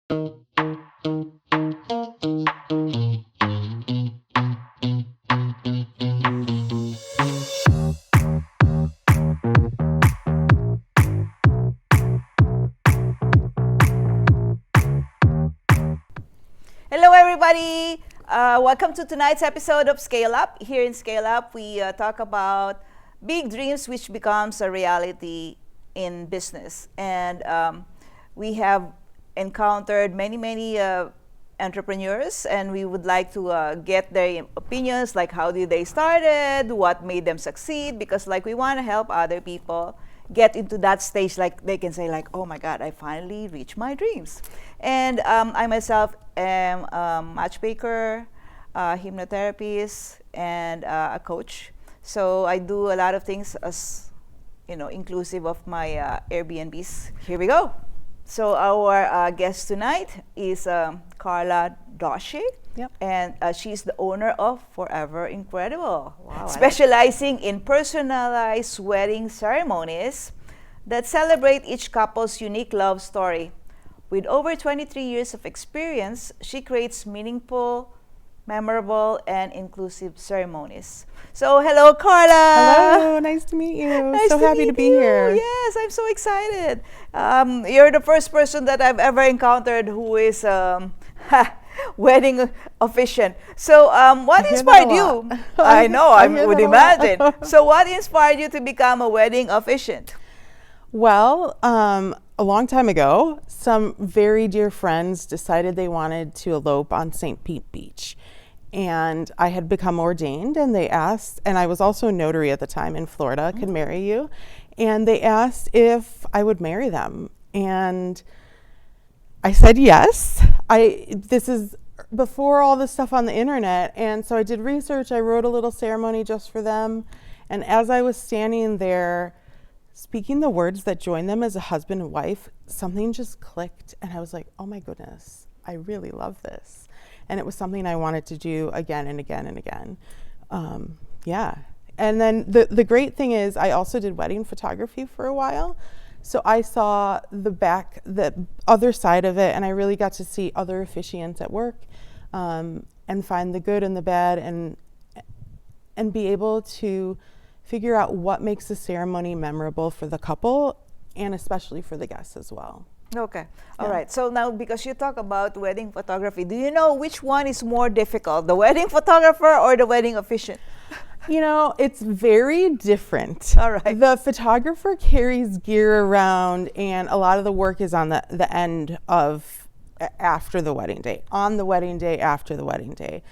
Hello, everybody. Welcome to tonight's episode of Scale Up. Here in Scale Up, we talk about big dreams which becomes a reality in business. And we have encountered many entrepreneurs, and we would like to get their opinions, like how did they started, what made them succeed, because like we want to help other people get into that stage, like they can say like, oh my God, I finally reached my dreams. And I myself am a matchmaker, a hypnotherapist, and a coach. So I do a lot of things as, inclusive of my Airbnbs. Here we go. So our guest tonight is Carla Doshi. Yep. And she's the owner of Forever Incredible, Wow, specializing in personalized wedding ceremonies that celebrate each couple's unique love story. With over 23 years of experience, she creates meaningful, memorable, and inclusive ceremonies. So, hello, Carla. Hello, nice to meet you. Nice so to happy meet to be you. here. Yes, I'm so excited. You're the first person that I've ever encountered who is wedding officiant. So, what inspired you? I know, I would imagine. So, what inspired you to become a wedding officiant? Well, a long time ago, some very dear friends decided they wanted to elope on St. Pete Beach. And I had become ordained, and they asked, and I was also a notary at the time in Florida, could marry you. And they asked if I would marry them. And I said yes. This is before all this stuff on the internet, and so I did research. I wrote a little ceremony just for them, and as I was standing there speaking the words that joined them as a husband and wife, something just clicked, and I was like, oh my goodness, I really love this. And it was something I wanted to do again and again and again. Yeah. And then the great thing is I also did wedding photography for a while. So I saw the other side of it, and I really got to see other officiants at work, and find the good and the bad, and be able to figure out what makes the ceremony memorable for the couple, and especially for the guests as well. Okay. All right. So now, because you talk about wedding photography, do you know which one is more difficult, the wedding photographer or the wedding officiant? It's very different. All right. The photographer carries gear around, and a lot of the work is on the end of after the wedding day, on the wedding day, after the wedding day.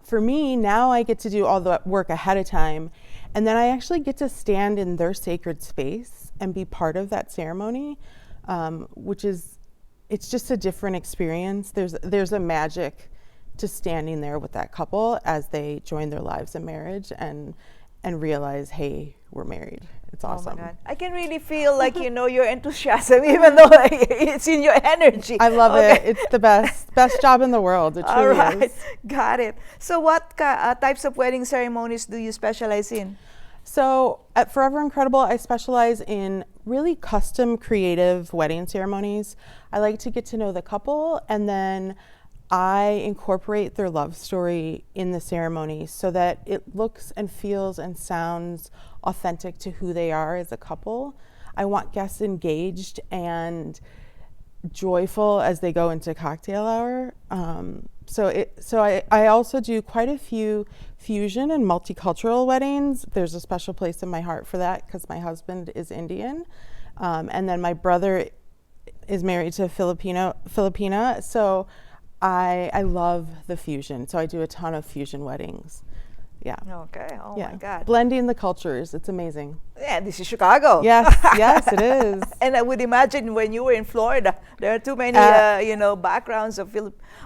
For me, now I get to do all the work ahead of time, and then I actually get to stand in their sacred space and be part of that ceremony, it's just a different experience. There's a magic to standing there with that couple as they join their lives in marriage and realize, hey, we're married. It's awesome. Oh my God. I can really feel like, your enthusiasm, even though it's in your energy. I love it. It's the best job in the world. It truly All right. is. Got it. So what types of wedding ceremonies do you specialize in? So at Forever Incredible, I specialize in really custom creative wedding ceremonies. I like to get to know the couple, and then I incorporate their love story in the ceremony so that it looks and feels and sounds authentic to who they are as a couple. I want guests engaged and joyful as they go into cocktail hour. So I also do quite a few fusion and multicultural weddings. There's a special place in my heart for that because my husband is Indian, and then my brother is married to a Filipina. So I love the fusion. So I do a ton of fusion weddings. Yeah. Okay. Oh yeah. my God. Blending the cultures. It's amazing. Yeah, this is Chicago. Yes, it is. And I would imagine when you were in Florida, there are too many, backgrounds of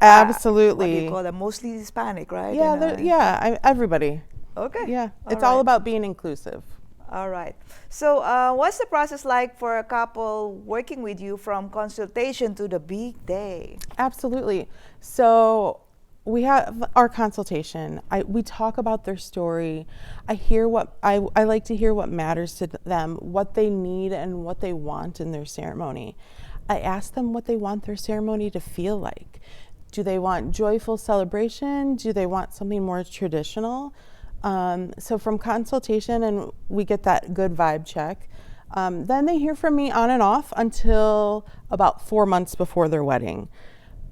Absolutely. What do you call them? Mostly Hispanic, right? Yeah, everybody. Okay. Yeah, it's all about being inclusive. All right. So what's the process like for a couple working with you from consultation to the big day? Absolutely. So we have our consultation. We talk about their story. I like to hear what matters to them, what they need and what they want in their ceremony. I ask them what they want their ceremony to feel like. Do they want joyful celebration? Do they want something more traditional? So from consultation, and we get that good vibe check, then they hear from me on and off until about 4 months before their wedding.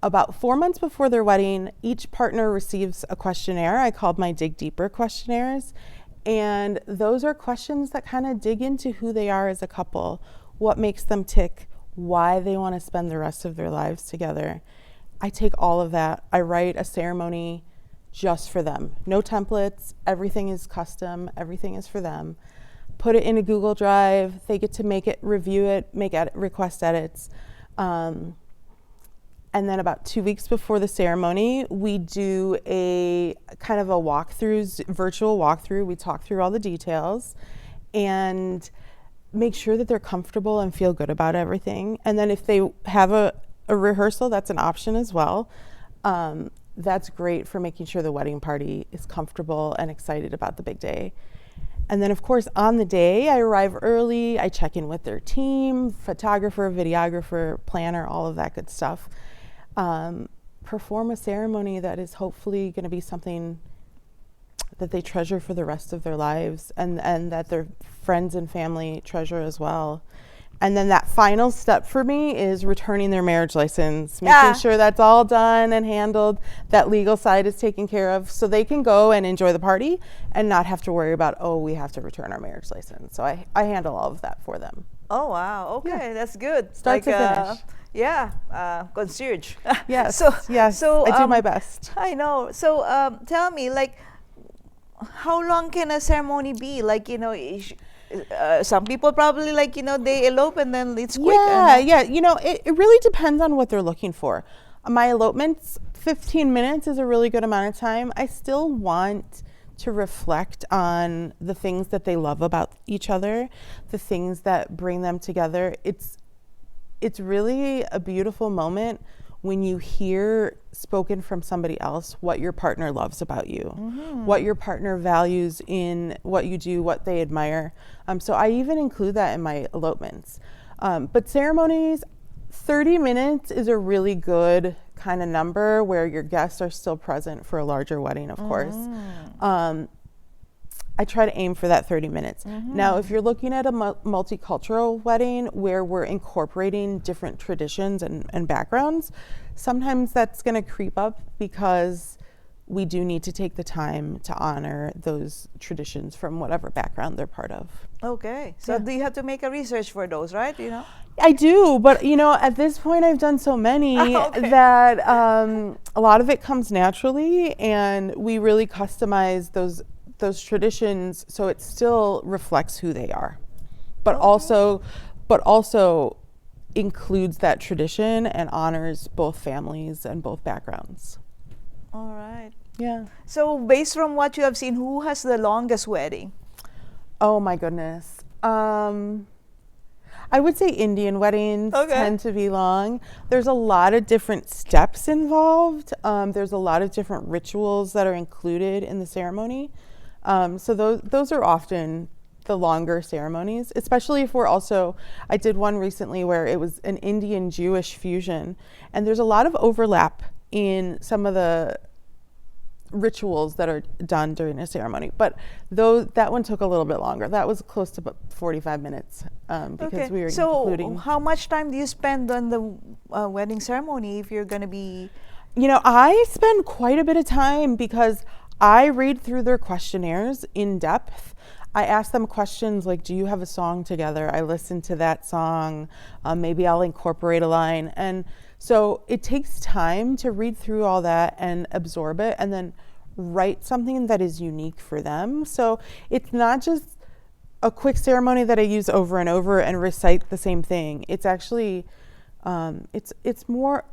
About 4 months before their wedding, each partner receives a questionnaire. I called my Dig Deeper questionnaires. And those are questions that kind of dig into who they are as a couple, what makes them tick, why they want to spend the rest of their lives together. I take all of that. I write a ceremony just for them. No templates. Everything is custom. Everything is for them. Put it in a Google Drive. They get to make it, review it, make request edits. And then about 2 weeks before the ceremony, we do a kind of a walkthrough, virtual walkthrough. We talk through all the details and make sure that they're comfortable and feel good about everything. And then if they have a rehearsal, that's an option as well. That's great for making sure the wedding party is comfortable and excited about the big day. And then, of course, on the day, I arrive early. I check in with their team, photographer, videographer, planner, all of that good stuff. Perform a ceremony that is hopefully going to be something that they treasure for the rest of their lives, and that their friends and family treasure as well. And then that final step for me is returning their marriage license, making sure that's all done and handled, that legal side is taken care of, so they can go and enjoy the party and not have to worry about, oh, we have to return our marriage license. So I handle all of that for them. Oh, wow. Okay, that's good. Start to finish. Concierge. Yes, So I do my best. I know. So tell me, like, how long can a ceremony be? Like, some people probably, like, they elope and then it's quick. Yeah. It really depends on what they're looking for. My elopements, 15 minutes is a really good amount of time. I still want to reflect on the things that they love about each other, the things that bring them together. It's really a beautiful moment when you hear spoken from somebody else what your partner loves about you, what your partner values in what you do, what they admire. So I even include that in my elopements. But ceremonies, 30 minutes is a really good kind of number where your guests are still present for a larger wedding, of course. I try to aim for that 30 minutes. Now, if you're looking at a multicultural wedding where we're incorporating different traditions and backgrounds, sometimes that's going to creep up because we do need to take the time to honor those traditions from whatever background they're part of. Okay. So do you have to make a research for those, right? I do, but at this point I've done so many that a lot of it comes naturally, and we really customize those traditions so it still reflects who they are, but also includes that tradition and honors both families and both backgrounds. All right. Yeah. So based from what you have seen, who has the longest wedding? Oh my goodness. I would say Indian weddings tend to be long. There's a lot of different steps involved. There's a lot of different rituals that are included in the ceremony. So those are often the longer ceremonies, especially if I did one recently where it was an Indian Jewish fusion, and there's a lot of overlap in some of the rituals that are done during a ceremony, but that one took a little bit longer. That was close to about 45 minutes because we were including. So how much time do you spend on the wedding ceremony if you're going to be? I spend quite a bit of time because I read through their questionnaires in depth. I ask them questions like, do you have a song together? I listen to that song. Maybe I'll incorporate a line. And so it takes time to read through all that and absorb it and then write something that is unique for them. So it's not just a quick ceremony that I use over and over and recite the same thing. It's actually it's more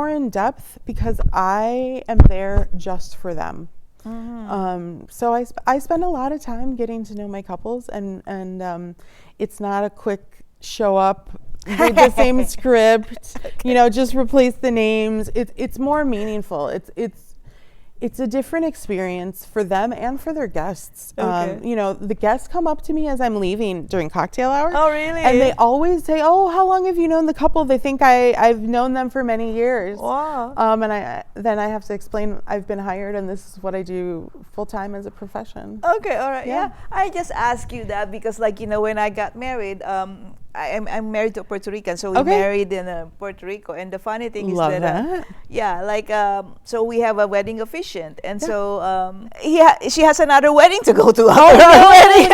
in depth because I am there just for them. So I spend a lot of time getting to know my couples, and it's not a quick show up, read the same script, just replace the names. It's more meaningful. it's a different experience for them and for their guests. Okay. You know, the guests come up to me as I'm leaving during cocktail hour. Oh, really? And they always say, "Oh, how long have you known the couple?" They think I've known them for many years. Wow. And then I have to explain I've been hired and this is what I do full time as a profession. Okay, all right. Yeah. I just ask you that because, like, you know, when I got married, I'm married to a Puerto Rican, so we married in Puerto Rico. And the funny thing is that yeah, like so we have a wedding officiant, and so she has another wedding to go to. Wedding.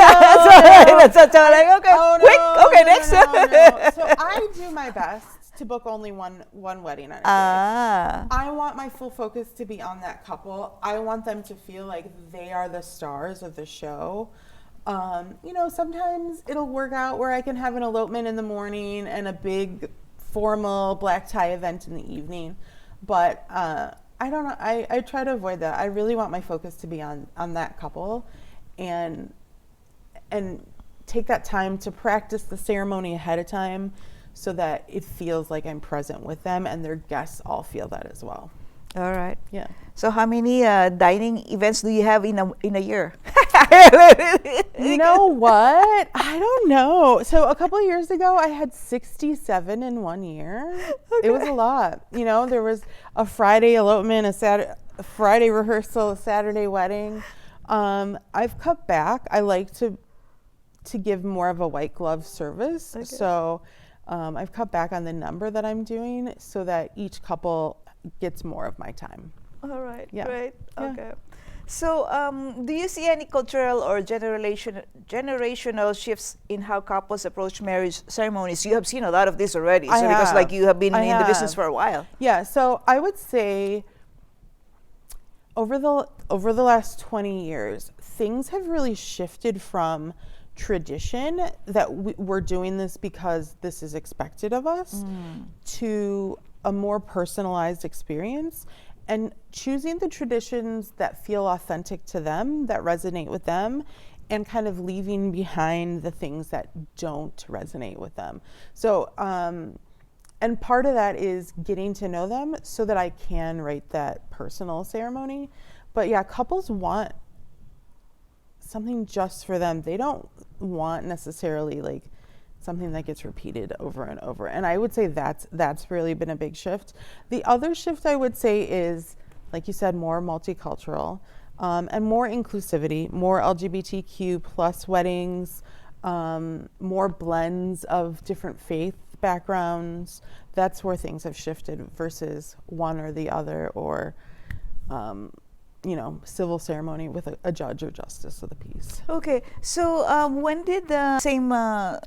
So like, okay, quick, okay, next. So I do my best to book only one wedding at a day. I want my full focus to be on that couple. I want them to feel like they are the stars of the show. You know, sometimes it'll work out where I can have an elopement in the morning and a big formal black tie event in the evening. But I don't know. I try to avoid that. I really want my focus to be on that couple and take that time to practice the ceremony ahead of time so that it feels like I'm present with them and their guests all feel that as well. All right. Yeah. So how many dining events do you have in a year? You know what? I don't know. So a couple of years ago, I had 67 in 1 year. Okay. It was a lot. You know, there was a Friday elopement, a Friday rehearsal, a Saturday wedding. I've cut back. I like to give more of a white glove service. Okay. So I've cut back on the number that I'm doing so that each couple gets more of my time. All right. Yeah. Great. Yeah. Okay. So, do you see any cultural or generational shifts in how couples approach marriage ceremonies? You have seen a lot of this already, because like you have been in the business for a while. Yeah. So I would say over the last 20 years, things have really shifted from tradition that we're doing this because this is expected of us to a more personalized experience. And choosing the traditions that feel authentic to them, that resonate with them, and kind of leaving behind the things that don't resonate with them. So, and part of that is getting to know them so that I can write that personal ceremony. But yeah, couples want something just for them. They don't want necessarily like something that gets repeated over and over. And I would say that's really been a big shift. The other shift I would say is, like you said, more multicultural and more inclusivity, more LGBTQ plus weddings, more blends of different faith backgrounds. That's where things have shifted versus one or the other, or you know, civil ceremony with a judge or justice of the peace. Okay, so when did the same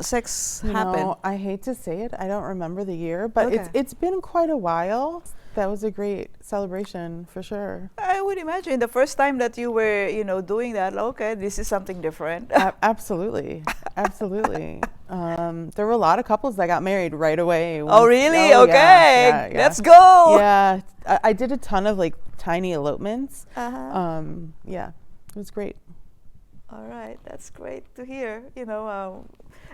sex happen? No, I hate to say it, I don't remember the year, but it's been quite a while. That was a great celebration for sure. I would imagine the first time that you were, you know, doing that. Okay, this is something different. Absolutely, absolutely. There were a lot of couples that got married right away. Oh, really? Okay, yeah. Let's go. Yeah, I did a ton of like tiny elopements. Yeah, it was great. All right, that's great to hear. You know,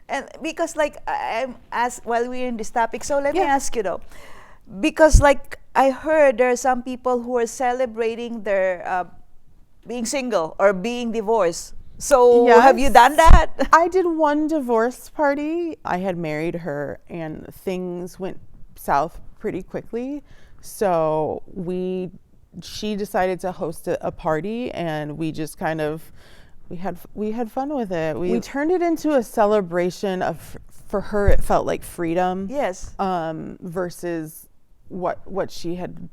and because like I'm asked while we're in this topic, so let me ask you though, because like I heard there are some people who are celebrating their being single or being divorced. So have you done that? I did one divorce party. I had married her and things went south pretty quickly. So she decided to host a party and we just kind of, we had fun with it. We turned it into a celebration of, for her it felt like freedom. Yes. Versus what she had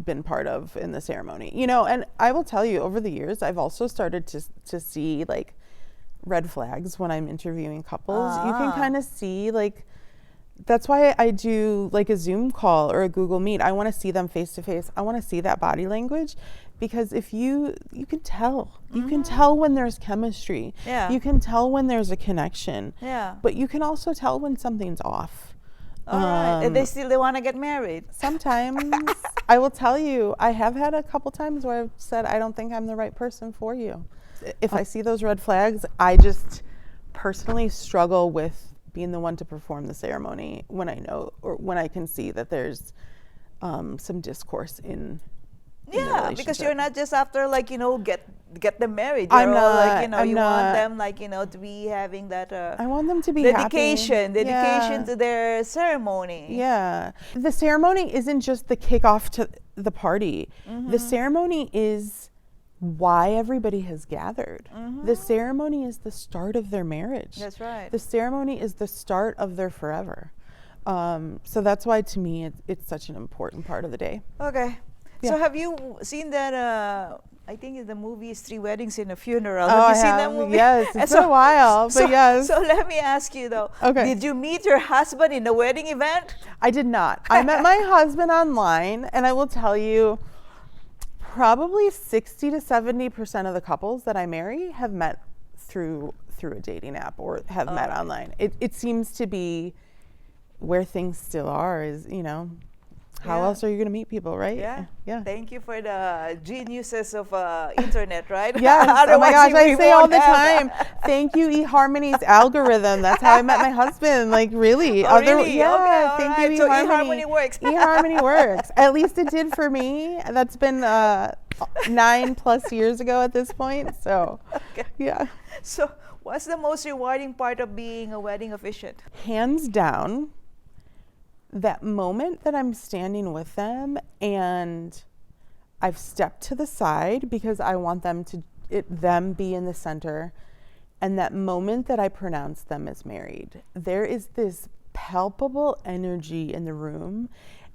been part of in the ceremony, you know. And I will tell you, over the years I've also started to see like red flags when I'm interviewing couples. You can kind of see, like, that's why I do like a Zoom call or a Google Meet. I want to see them face to face. I want to see that body language, because if you can tell, you can tell when there's chemistry. Yeah. You can tell when there's a connection. Yeah. But you can also tell when something's off. All right. And they want to get married. Sometimes. I will tell you, I have had a couple times where I've said, I don't think I'm the right person for you. If I see those red flags, I just personally struggle with being the one to perform the ceremony when I know, or when I can see that there's some discourse in in the Yeah, because relationship. you're not just after like, get them married. I'm You're all like, not. I'm you want not. them like, to be having that I want them to be dedication happy. Yeah. to their ceremony. Yeah. The ceremony isn't just the kickoff to the party. Mm-hmm. The ceremony is why everybody has gathered. Mm-hmm. The ceremony is the start of their marriage. That's right. The ceremony is the start of their forever. So that's why, to me, it's such an important part of the day. Okay. Yeah. So have you seen that? I think the movie is Three Weddings and a Funeral. Oh, Have you I seen have. that movie? Yes, And it's been a while, so, but yes. So let me ask you though. Okay. Did you meet your husband in the wedding event? I did not. I met my husband online, and I will tell you, probably 60 to 70% of the couples that I marry have met through a dating app or have met online. It seems to be where things still are, is, how Yeah. else are you going to meet people, right? Yeah. Yeah. Thank you for the geniuses of internet, right? Yes. Oh my Otherwise gosh, we I say all won't the have- time. Thank you, eHarmony's algorithm. That's how I met my husband. Like, really. Oh, really? Yeah. Okay, all Thank right. you, So eHarmony. eHarmony works. eHarmony works. At least it did for me. That's been 9+ years ago at this point. So, Okay. yeah. So what's the most rewarding part of being a wedding officiant? Hands down, that moment that I'm standing with them and I've stepped to the side because I want them be in the center, and that moment that I pronounce them as married, there is this palpable energy in the room,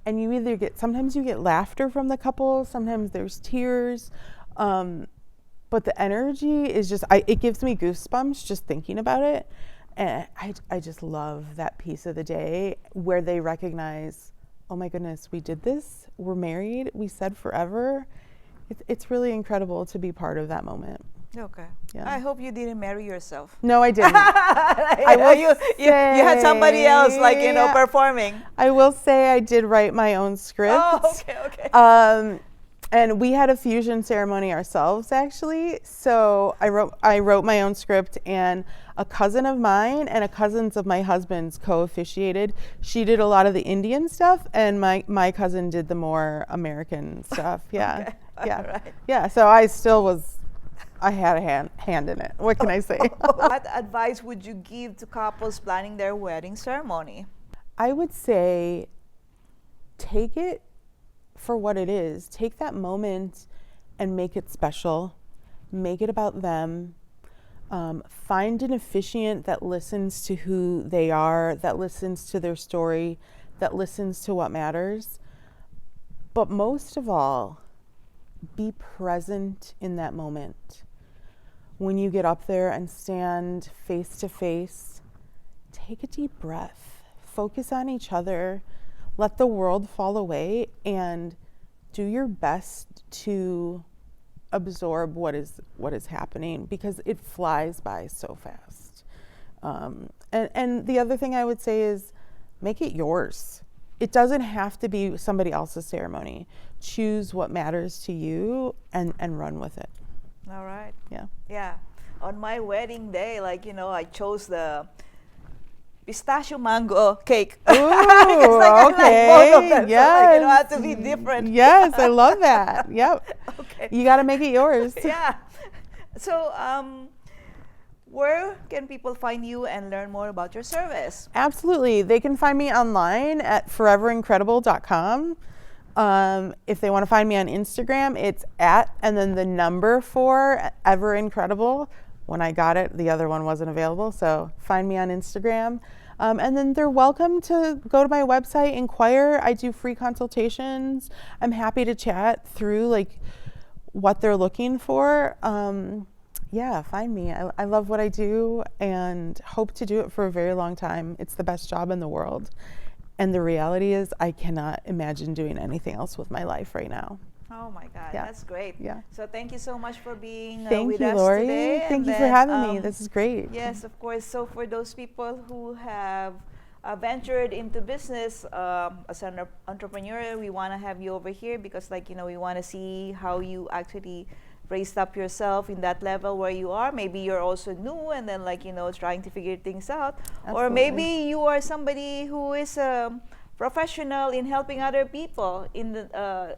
and sometimes you get laughter from the couple, sometimes there's tears, but the energy is just, it gives me goosebumps just thinking about it. And I just love that piece of the day where they recognize, oh my goodness, we did this, we're married, we said forever. It's really incredible to be part of that moment. Okay. Yeah. I hope you didn't marry yourself. No, I didn't. You had somebody else performing. I will say I did write my own script. Oh, okay. And we had a fusion ceremony ourselves, actually. So I wrote my own script, and a cousin of mine and a cousin of my husband's co-officiated. She did a lot of the Indian stuff, and my cousin did the more American stuff. Yeah. Okay. Yeah. Right. Yeah. So I had a hand in it. What can I say? What advice would you give to couples planning their wedding ceremony? I would say take it for what it is. Take that moment and make it special. Make it about them. Find an officiant that listens to who they are, that listens to their story, that listens to what matters. But most of all, be present in that moment. When you get up there and stand face to face, take a deep breath. Focus on each other. Let the world fall away and do your best to absorb what is happening, because it flies by so fast. And the other thing I would say is make it yours. It doesn't have to be somebody else's ceremony. Choose what matters to you and run with it. All right. Yeah. Yeah. On my wedding day, I chose the pistachio mango cake. Ooh, I like both of them. Yes. So, have to be different. Yes, I love that. Yep. Okay. You got to make it yours. Yeah. So, where can people find you and learn more about your service? Absolutely. They can find me online at foreverincredible.com. If they want to find me on Instagram, it's and then the number 4 ever incredible. When I got it, the other one wasn't available. So find me on Instagram. And then they're welcome to go to my website, inquire. I do free consultations. I'm happy to chat through what they're looking for. Yeah, find me. I love what I do and hope to do it for a very long time. It's the best job in the world. And the reality is I cannot imagine doing anything else with my life right now. Oh my God, Yeah. that's great. Yeah. So thank you so much for being Thank with you, us Lorii. today. Thank And you for then, having me. This is great. Yes, of course. So for those people who have ventured into business as an entrepreneur, we want to have you over here because we want to see how you actually raised up yourself in that level where you are. Maybe you're also new and then trying to figure things out. Absolutely. Or maybe you are somebody who is professional in helping other people in the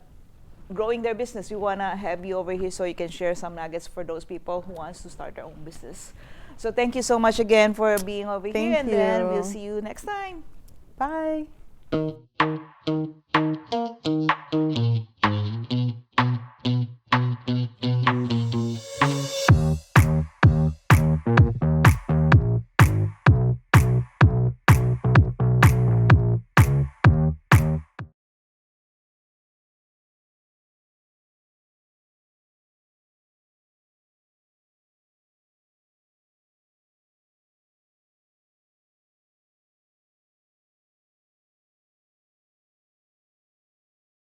growing their business. We want to have you over here so you can share some nuggets for those people who wants to start their own business. So thank you so much again for being over here, and then we'll see you next time. Bye.